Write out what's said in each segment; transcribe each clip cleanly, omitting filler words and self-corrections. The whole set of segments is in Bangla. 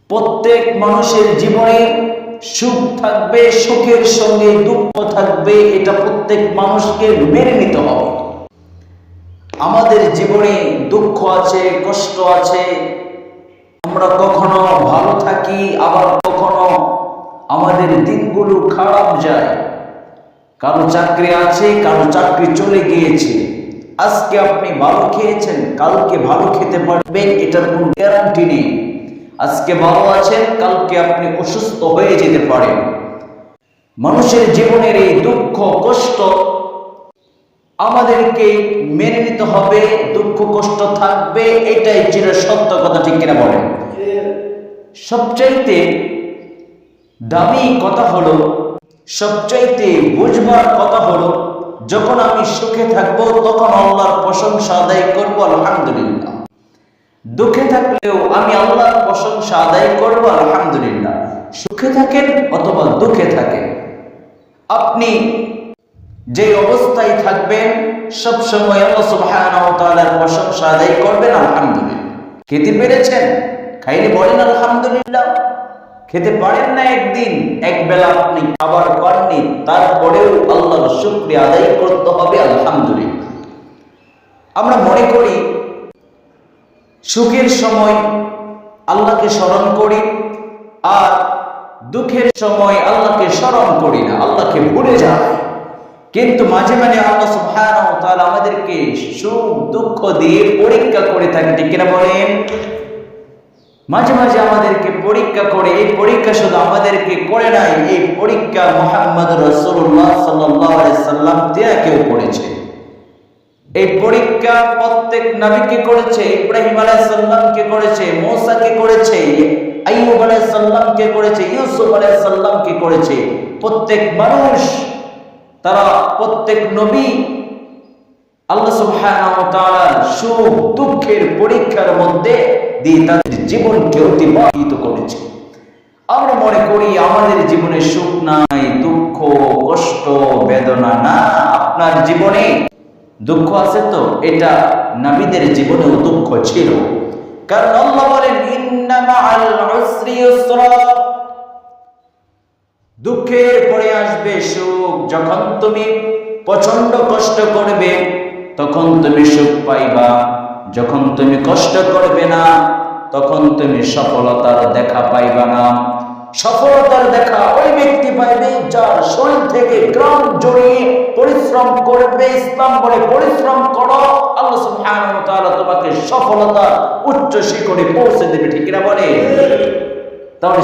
প্রত্যেক মানুষের জীবনে সুখ থাকবে, সুখের সঙ্গে দুঃখ থাকবে, এটা প্রত্যেক মানুষকে মেনে নিতে হবে। আমাদের জীবনে দুঃখ আছে, কষ্ট আছে, আমরা কখনো ভালো থাকি, আবার কখনো আমাদের দিনগুলো খারাপ যায়। কারো চাকরি আছে, কারো চাকরি চলে গিয়েছে। আজকে আপনি ভালো খেয়েছেন, কালকে ভালো খেতে পারবেন এটার কোনো গ্যারান্টি নেই। আজকে ভালো আছেন, কালকে আপনি অসুস্থ হয়ে যেতে পারেন। মানুষের জীবনের এই দুঃখ কষ্ট আমাদেরকে মেনে নিতে হবে। দুঃখ কষ্ট থাকবে, এটাই চির সত্য কথা, ঠিক কিনা বলেন? সবচাইতে দামি কথা হলো, সবচাইতে বুঝবার কথা হলো, যখন আমি সুখে থাকবো তখন আল্লাহর প্রশংসা আদায় করবো আলহামদুলিল্লাহ। দুঃখে থাকলেও আমি আল্লাহর প্রশংসা আদায় করবো আলহামদুলিল্লাহ। সুখে থাকেন অথবা দুঃখে থাকেন, আপনি যে অবস্থায় থাকবেন সবসময় আল্লাহ সুবহানাহু ওয়া তাআলার প্রশংসা আদায় করবেন আলহামদুলিল্লাহ। খেতে পেরেছেন, খাইলে বলেন আলহামদুলিল্লাহ। খেতে পারেন না, একদিন একবেলা আপনি খাবার পাননি, তারপরেও আল্লাহর শুকরিয়া আদায় করতে হবে আলহামদুলিল্লাহ। আমরা মনে করি সুখের সময় আল্লাহকে স্মরণ করি, আর দুঃখের সময় আল্লাহকে স্মরণ করি না, আল্লাহকে ভুলে যায়। কিন্তু মাঝে মাঝে আল্লাহ সুবহানাহু ওয়া তাআলা আমাদেরকে সুখ দুঃখ দিয়ে পরীক্ষা করে থাকেন, ঠিক কিনা বলেন? মাঝে মাঝে আমাদেরকে পরীক্ষা করে। এই পরীক্ষা শুধু আমাদেরকে করে নাই, এই পরীক্ষা মুহাম্মদ রাসূলুল্লাহ সাল্লাল্লাহু আলাইহি সাল্লাম কেউ করেছে। এই পরীক্ষা প্রত্যেক নবীকে করেছে। ইব্রাহিম আলাইহিস সালামকে করেছে, মূসাকে করেছে, আইয়ুব আলাইহিস সালামকে করেছে, ইউসুফ আলাইহিস সালামকে করেছে। প্রত্যেক মানুষ, তারা প্রত্যেক নবী আল্লাহ সুবহানাহু ওয়া তাআলা সুখ দুঃখের পরীক্ষার মধ্যে দিয়ে তাদের জীবনকে অতিবাহিত করেছে। আমরা মনে করি আমাদের জীবনে সুখ নাই, দুঃখ কষ্ট বেদনা না। আপনার জীবনে দুঃখ আছে তো, এটা নবীদের জীবনেও দুঃখ ছিল। কারণ আল্লাহ বলেন ইন্না মাআল উসরি ইউসরা, দুঃখের পরে আসবে সুখ। যখন তুমি প্রচন্ড কষ্ট করবে তখন তুমি সুখ পাইবা, যখন তুমি কষ্ট করবে না তখন তুমি সফলতার দেখা পাইবা না। সফলতার দেখা ওই ব্যক্তি পাইবে যার শরীর থেকে গ্রাম জড়িয়ে পরিশ্রম করবে। ইসলাম বলে পরিশ্রম করো, আল্লাহ সুবহানাহু ওয়া তাআলা তোমাকে সফলতার উচ্চ শিখরে পৌঁছে দেবে, ঠিক না বলে? তাহলে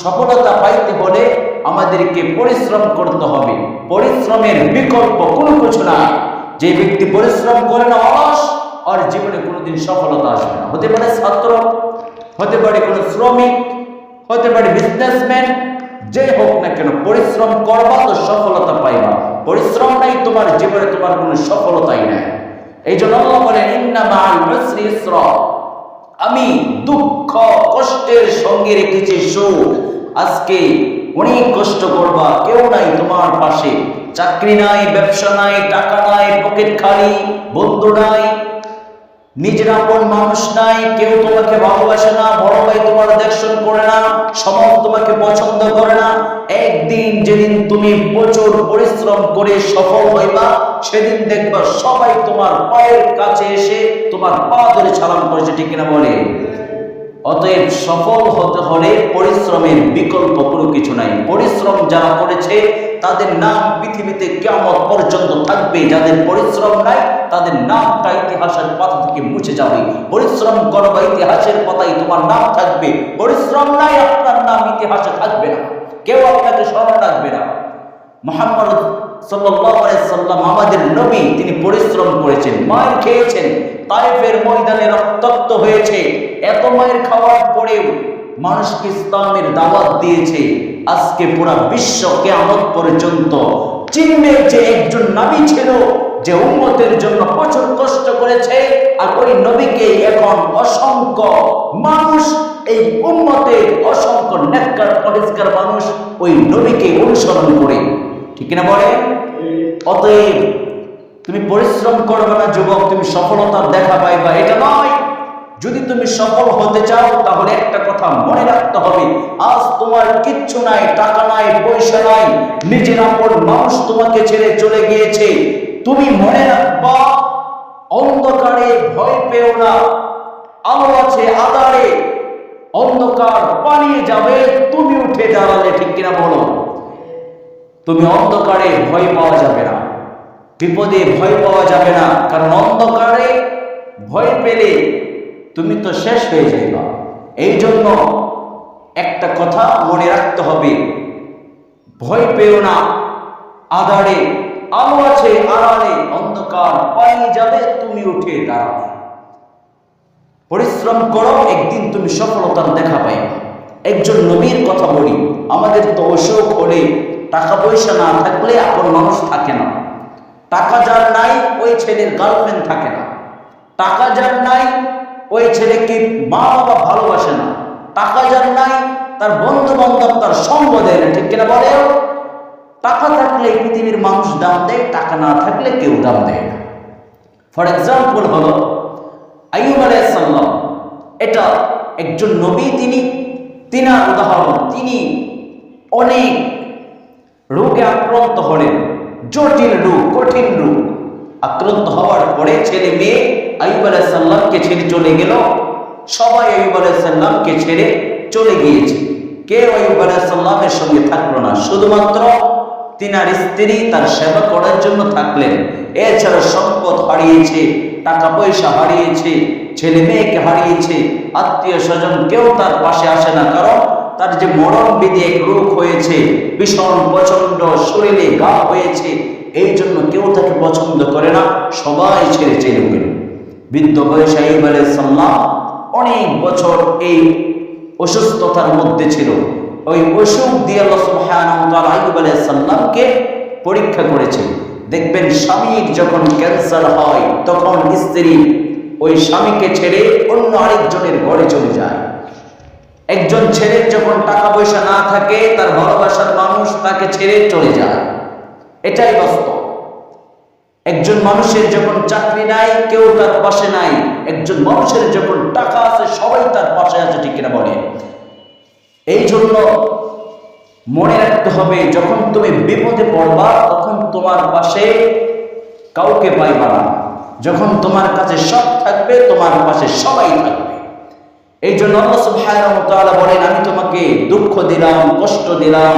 সফলতা পাইতে হলে আমাদেরকে পরিশ্রম করতে হবে। পরিশ্রমের বিকল্প কোনো কিছু না। যে ব্যক্তি পরিশ্রম করে না, অলস, আর জীবনে কোনোদিন সফলতা আসবে না। হতে পারে ছাত্র, হতে পারে কোনো শ্রমিক, হতে পারে বিজনেসম্যান, যে হোক না কেন, পরিশ্রম করবা তো সফলতা পাইবা। পরিশ্রম নাই তোমার জীবনে, তোমার কোনো সফলতাই নাই। এই জন্য আল্লাহ বলেন ইন্না মাআল উসরি ইউসরা, আমি দুঃখ কষ্টের সঙ্গে রেখেছি সুখ। আজকে অনেক কষ্ট করবা, কেউ নাই তোমার পাশে, চাকরি নাই, ব্যবসা নাই, টাকা নাই, পকেট খালি, বন্ধু নাই, নিজের আপন মানুষ নাই, কেউ তোমাকে ভালোবাসে না, বড় ভাই তোমার দেখশন করে না, সমাজ তোমাকে পছন্দ করে না। একদিন যেদিন তুমি প্রচুর পরিশ্রম করে সফল হইবা, সেদিন দেখবা সবাই তোমার পায়ের কাছে এসে তোমার পা ধরে সালাম করেছে, ঠিক কিনা বলে? অতএব সফল হতে হলে পরিশ্রমের বিকল্প কোনো কিছু নাই। পরিশ্রম যারা করেছে তাদের নাম পৃথিবীতে কিয়ামত পর্যন্ত থাকবে। যাদের পরিশ্রম নাই তাদের নামটা ইতিহাসের পাতা থেকে মুছে যাবে। পরিশ্রম করবা, ইতিহাসের পাতায় তোমার নাম থাকবে। পরিশ্রম নাই, আপনার নাম ইতিহাসে থাকবে না, কেউ আপনাকে স্মরণ রাখবে না। মুহাম্মদ সাল্লাল্লাহু আলাইহি সাল্লাম আমাদের নবী, তিনি পরিশ্রম করেছেন, মার খেয়েছেন, তায়েফের ময়দানে রক্তাক্ত হয়েছে। এত মায়ের খাওয়ার পরেও মানুষকে ইসলামের দাওয়াত দিয়েছে। আজকে পুরা বিশ্ব কিয়ামত পর্যন্ত চিনবে যে একজন নবী ছিল যে উম্মতের জন্য প্রচুর কষ্ট করেছে। আর ওই নবীকে এখন অসংখ্য মানুষ, এই উম্মতের অসংখ্য নেককার পরিষ্কার মানুষ ওই নবীকে অনুসরণ করে, ঠিক না বলে? অতএব তুমি পরিশ্রম করবে না যুবক, তুমি সফলতার দেখা পাইবা এটা নয়। যদি তুমি সফল হতে চাও তাহলে একটা কথা মনে রাখতে হবে, আজ তোমার কিচ্ছু নাই, টাকা নাই, পয়সা নাই, নিজের আপন মানুষ তোমাকে ছেড়ে চলে গিয়েছে। তুমি মনে রাখবা, অন্ধকারে ভয় পেও না, আলো আছে আধারে, অন্ধকার পালিয়ে যাবে, তুমি উঠে দাঁড়ালে। ঠিক কিনা বলো? তুমি অন্ধকারে ভয় পাওয়া যাবে না, বিপদে ভয় পাওয়া যাবে না, কারণ অন্ধকারে ভয় পেলে তুমি তো শেষ হয়ে যাইবা। এই জন্য একটা কথা মনে রাখতে হবে, ভয় পেও না, আধারে আলো আছে আড়ালে, অন্ধকার পালিয়ে যাবে, তুমি উঠে দাঁড়াবে। পরিশ্রম করো, একদিন তুমি সফলতার দেখা পাইবে। একজন নবীর কথা বলি, আমাদের তো অসুখ হলে টাকা পয়সা না থাকলে আপন মানুষ থাকে না। টাকা যার নাই ওই ছেলের গার্লফ্রেন্ড থাকে না, টাকা যার নাই ওই ছেলেকে মা বাবা ভালোবাসে না, টাকা যার নাই তার বন্ধু বান্ধব তার সঙ্গ দেয় না। ঠিক কিনা বলে? টাকা থাকলে পৃথিবীর মানুষ দাম দেয়, টাকা না থাকলে কেউ দাম দেয় না। ফর এক্সাম্পল হলো আইয়ুব আলাইহিস সালাম, এটা একজন নবী, তিনার উদাহরণ। তিনি অনেক রোগে আক্রান্ত হলেন, জটিল রোগ, কঠিন রোগ। আক্রান্ত হওয়ার পরে ছেলে মেয়ে আইয়ুব আলাইহিস সালামকে ছেড়ে চলে গেল। সবাই আইয়ুব আলাইহিস সালামকে ছেড়ে চলে গিয়েছে, কেউ আইয়ুব আলাইহিস সালামের সঙ্গে থাকলো না। শুধুমাত্র তিনার স্ত্রী তার সেবা করার জন্য থাকলেন। এছাড়া সম্পদ হারিয়েছে, টাকা পয়সা হারিয়েছে, ছেলে মেয়েকে হারিয়েছে, আত্মীয় স্বজন কেউ তার পাশে আসে না, কারণ তার যে মরণ বিধি এক রোগ হয়েছে, ভীষণ প্রচন্ড শরীরে ঘা হয়েছে, এই জন্য কেউ তাকে পছন্দ করে না, সবাই ছেড়ে চলে গেল। বৃদ্ধ বয়সে আইয়ুব আলাইহিস সালাম অনেক বছর এই অসুস্থতার মধ্যে ছিল। ওই অসুখ দিয়ে আল্লাহ সুবহানাহু ওয়া তাআলা আইয়ুব আলাইহিস সালামকে পরীক্ষা করেছে। দেখবেন স্বামীর যখন ক্যান্সার হয় তখন স্ত্রী ওই স্বামীকে ছেড়ে অন্য আরেকজনের ঘরে চলে যায়। একজন ছেলের যখন টাকা পয়সা না থাকে, তার ভালোবাসার মানুষ তাকে ছেড়ে চলে যায়, এটাই বাস্তব। একজন মানুষের যখন চাকরি নাই, কেউ তার পাশে নাই। একজন মানুষের যখন টাকা আছে, সবাই তার পাশে আছে। ঠিক কিনা বলে? এই জন্য মনে রাখতে হবে, যখন তুমি বিপদে পড়বা তখন তোমার পাশে কাউকে পাইবা না। যখন তোমার কাছে সব থাকবে, তোমার পাশে সবাই থাকবে। এই জন্য আল্লাহ সুবহানাহু ওয়া তাআলা বলেন, আমি তোমাকে দুঃখ দিলাম, কষ্ট দিলাম,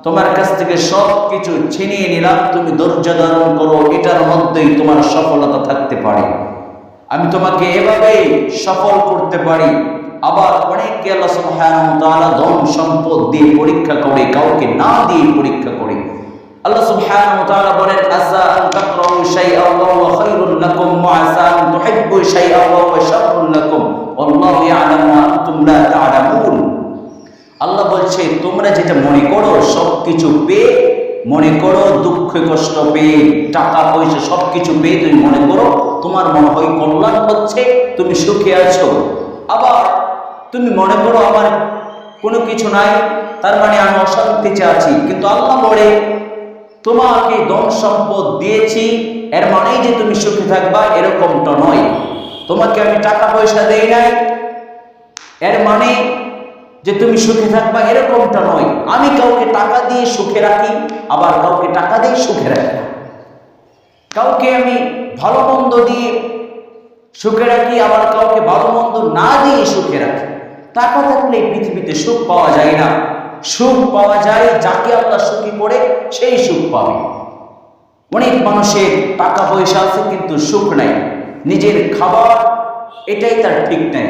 তোমার কাছ থেকে সব কিছু ছিনিয়ে নিলাম, তুমি ধৈর্য ধারণ করো, এটার মধ্যেই তোমার সফলতা থাকতে পারে। আমি তোমাকে এভাবেই সফল করতে পারি। আবার অনেককে আল্লাহ সুবহানাহু ওয়া তাআলা ধন সম্পদ দিয়ে পরীক্ষা করে, কাউকে না দিয়ে পরীক্ষা করে। আল্লাহ সুবহানাহু ওয়া তাআলা বলেন, আসা আন তাকরাহু শাইআন ওয়া হুয়া খায়রুল লাকুম ওয়া আসা আন তুহিব্বু শাইআন ওয়া হুয়া শাররুল লাকুম ওয়াল্লাহু ইয়ালামু ওয়া আনতুম লা তা'লামুন। আল্লাহ বলছে, তোমরা যেটা মনে করো সবকিছু পেয়ে, মনে করো দুঃখ কষ্ট পেয়ে, টাকা পয়সা সবকিছু পেয়ে তুমি মনে করো তোমার মনে হয় কল্যাণ হচ্ছে, তুমি সুখে আছো। আবার তুমি মনে করো আমার কোনো কিছু নাই, তার মানে আমি অশান্তিতে আছি। কিন্তু আল্লাহ বলে, তোমাকে ধন সম্পদ দিয়েছি, এর মানেই যে তুমি সুখে থাকবা এরকমটা নয়। তোমাকে আমি টাকা পয়সা দেই নাই, এর মানে যে তুমি সুখে থাকবা এরকমটা নয়। আমি কাউকে টাকা দিয়ে সুখে রাখি, আবার কাউকে টাকা দিয়ে সুখে রাখি না। কাউকে আমি ভালো মন্দ দিয়ে সুখে রাখি, আবার কাউকে ভালো মন্দ না দিয়ে সুখে রাখি। টাকা থাকলে পৃথিবীতে সুখ পাওয়া যায় না। সুখ পাওয়া যায় যাকে আল্লাহ সুখী করে, সেই সুখ পাবে। অনেক মানুষের টাকা পয়সা আছে কিন্তু সুখ নাই, নিজের খাবার এটাই তার ঠিক নাই,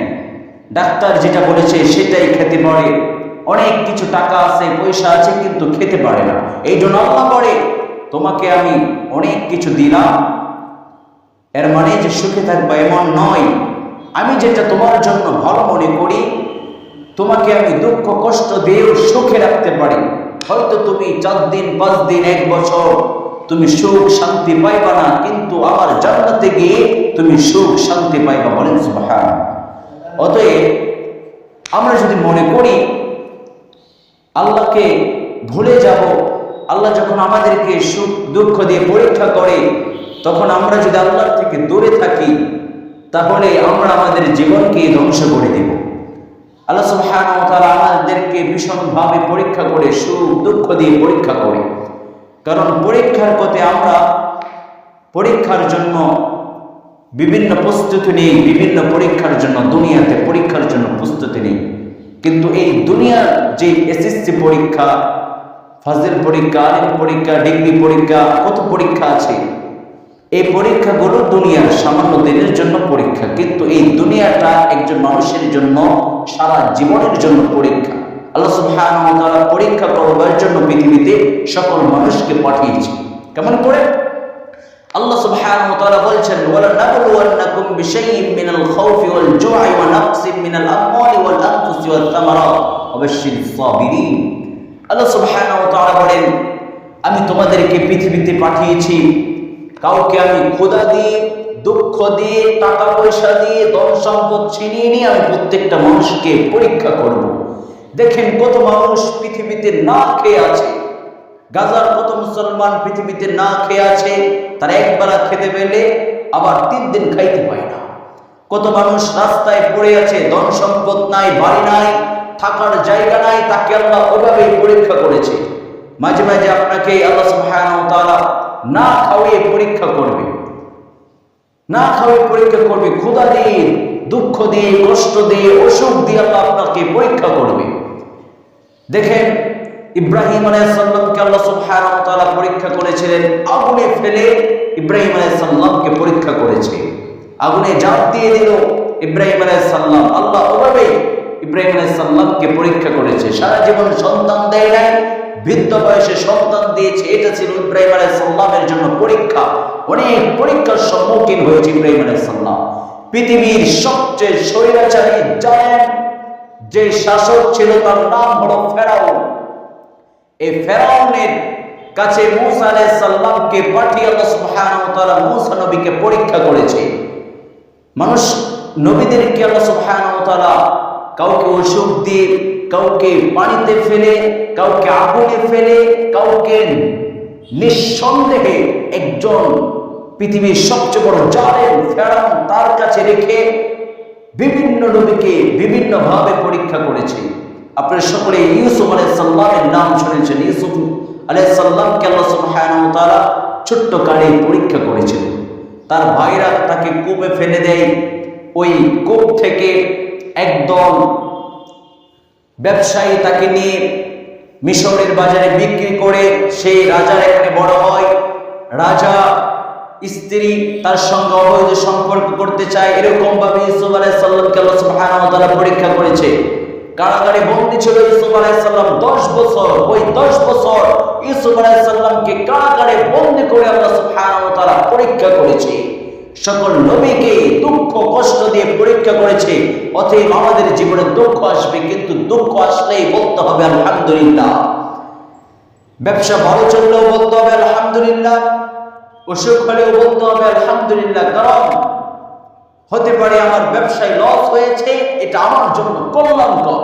ডাক্তার যেটা বলেছে সেটাই খেতে পারে। অনেক কিছু টাকা আছে, পয়সা আছে, কিন্তু খেতে পারে না। এই জন্য আল্লাহ বলে, তোমাকে আমি অনেক কিছু দিলাম, এর মানে যে সুখে থাকবা এমন নয়। আমি যেটা তোমার জন্য ভালো মনে করি, তোমাকে আমি দুঃখ কষ্ট দিয়েও সুখে রাখতে পারি। হয়তো তুমি 4 দিন 5 দিন 1 বছর তুমি সুখ শান্তি পাইবা না, কিন্তু আমার জান্নাতে গিয়ে তুমি সুখ শান্তি পাইবা। বলেন সুবহানাল্লাহ। অতএব আমরা যদি মনে করি আল্লাহকে ভুলে যাব, আল্লাহ যখন আমাদেরকে সুখ দুঃখ দিয়ে পরীক্ষা করে, তখন আমরা যদি আল্লাহর থেকে দূরে থাকি, তাহলে আমরা আমাদের জীবনকে ধ্বংস করে দেব। আল্লাহ সুবহানাহু ওয়া তাআলা আমাদেরকে ভীষণভাবে পরীক্ষা করে, সুখ দুঃখ দিয়ে পরীক্ষা করে। কারণ পরীক্ষার পথে আমরা পরীক্ষার জন্য বিভিন্ন প্রস্তুতি নেই, বিভিন্ন পরীক্ষার জন্য দুনিয়াতে পরীক্ষার জন্য প্রস্তুতি নেই। কিন্তু এই দুনিয়ার যে এসএসসি পরীক্ষা, ফাজিল পরীক্ষা, আলিম পরীক্ষা, ডিগ্রি পরীক্ষা, কত পরীক্ষা আছে, এই পরীক্ষাগুলো দুনিয়ার সামান্য দিনের জন্য পরীক্ষা। কিন্তু এই দুনিয়াটা একজন মানুষের জন্য সারা জীবনের জন্য পরীক্ষা। আল্লাহ সুবহানাহু ওয়া তাআলা পরীক্ষা করবার জন্য পৃথিবীতে সকল মানুষকে পাঠিয়েছে। কেমন করে? আল্লাহ সুবহানাহু ওয়া তাআলা বলছেন, ওয়ালা নাবলুওয়ান্নাকুম বিশাইইন মিনাল খাউফি ওয়াল জু'i ওয়া নাকসিন মিনাল আমওয়ালি ওয়াল আনফুসি ওয়াত তামারাত ওয়া বাশশিরিস সাবিরিন। আল্লাহ সুবহানাহু ওয়া তাআলা বলেন, আমি তোমাদেরকে পৃথিবীতে পাঠিয়েছি, কাউকে আমি ক্ষুধা দিয়ে, দুঃখ দিয়ে, টাকা পয়সা দিয়ে, ধন সম্পদ ছিনিয়ে নিয়ে আমি প্রত্যেকটা মানুষকে পরীক্ষা করব। দেখেন কত মানুষ পৃথিবীতে না খেয়ে আছে, গাজার কত মুসলমান পৃথিবীতে না খেয়ে আছে, তারা একবেলা খেতে পেলে আবার 3 দিন খাইতে পায় না। কত মানুষ রাস্তায় পড়ে আছে, ধন সম্পদ নাই, বাড়ি নাই, থাকার জায়গা নাই, তাকে আল্লাহ ওভাবেই পরীক্ষা করেছে। মাঝে মাঝে আপনাকে আল্লাহ সুবহানাহু ওয়া তাআলা না খাওয়িয়ে পরীক্ষা করবে, না খাওয়িয়ে পরীক্ষা করবে, ক্ষুধা দিয়ে, দুঃখ দিয়ে, কষ্ট দিয়ে, অসুখ দিয়ে আল্লাহ আপনাকে পরীক্ষা করবে। দেখেন ইব্রাহিম আলাইহিস সালামকে আল্লাহ সুবহানাহু ওয়া তাআলা পরীক্ষা করেছিলেন, আগুনে ফেলে ইব্রাহিম আলাইহিস সালামকে পরীক্ষা করেছে। আগুনে ঝাঁপ দিয়ে দিল ইব্রাহিম আলাইহিস সালাম, আল্লাহ ওভাবে ইব্রাহিম আলাইহিস সালামকে পরীক্ষা করেছে। সারা জীবন সন্তান দেয় নাই, বৃদ্ধ বয়সে সন্তান দিয়েছে। এটা ছিল ইব্রাহিম আলাইহিস সালামের জন্য পরীক্ষা। অনেক পরীক্ষার সম্মুখীন হয়েছে ইব্রাহিম আলাইহিস সালাম। পৃথিবীর সবচেয়ে স্বৈরাচারী জালেম যে শাসক ছিল তার নাম হলো ফেরাউন। এই ফেরাউনের কাছে মূসা আলাইহিস সালামকে পাঠিয়ে আল্লাহ সুবহানাহু ওয়া তাআলা মূসা নবীকে পরীক্ষা করেছে। মানুষ নবীদেরকে আল্লাহ সুবহানাহু ওয়া তাআলা কাউকে অসুখ দিয়ে, কাউকে পানিতে ফেলে, কাউকে আগুনে ফেলে, কাউকে নিঃসন্দেহে একজন পৃথিবীর সবচেয়ে বড় জালেম ফেরাউন তার কাছে রেখে বিভিন্ন নবীকে বিভিন্ন ভাবে পরীক্ষা করেছে। আপনারা সকলে ইউসুফ আলাইহিস সালামের নাম শুনেছেন। ইউসুফ আলাইহিস সালামকে আল্লাহ সুবহানাহু ওয়া তাআলা ছোট্ট কালে পরীক্ষা করেছেন। তার ভাইরা তাকে কূপে ফেলে দেয়। ওই কূপ থেকে একদল ব্যবসায়ী তাকে নিয়ে মিশরের বাজারে বিক্রি করে সেই রাজার এখানে বড় হয়। রাজা স্ত্রী তার সঙ্গে অবৈধ সম্পর্ক করতে চায়। এরকম ভাবে ইউসুফ আলাইহিস সালামকে আল্লাহ সুবহানাহু ওয়া তাআলা পরীক্ষা করেছে। কারাগারে বন্দী ছিল ইউসুফ আলাইহিস সালাম 10 বছর। ওই 10 বছর ইউসুফ আলাইহিস সালামকে কারাগারে বন্দী করে আল্লাহ সুবহানাহু ওয়া তাআলা পরীক্ষা করেছে। সকল নবীকে দুঃখ কষ্ট দিয়ে পরীক্ষা করেছে। অতএব আমাদের জীবনে দুঃখ আসবে, কিন্তু দুঃখ আসলেই বলতে হবে আলহামদুলিল্লাহ। ব্যবসা ভালো চললেও বলতে হবে আলহামদুলিল্লাহ, অসুখ হলেও বলতে হবে আলহামদুলিল্লাহ। কারণ হতে পারে আমার ব্যবসায় লস হয়েছে, এটা আমার জন্য কল্যাণকর।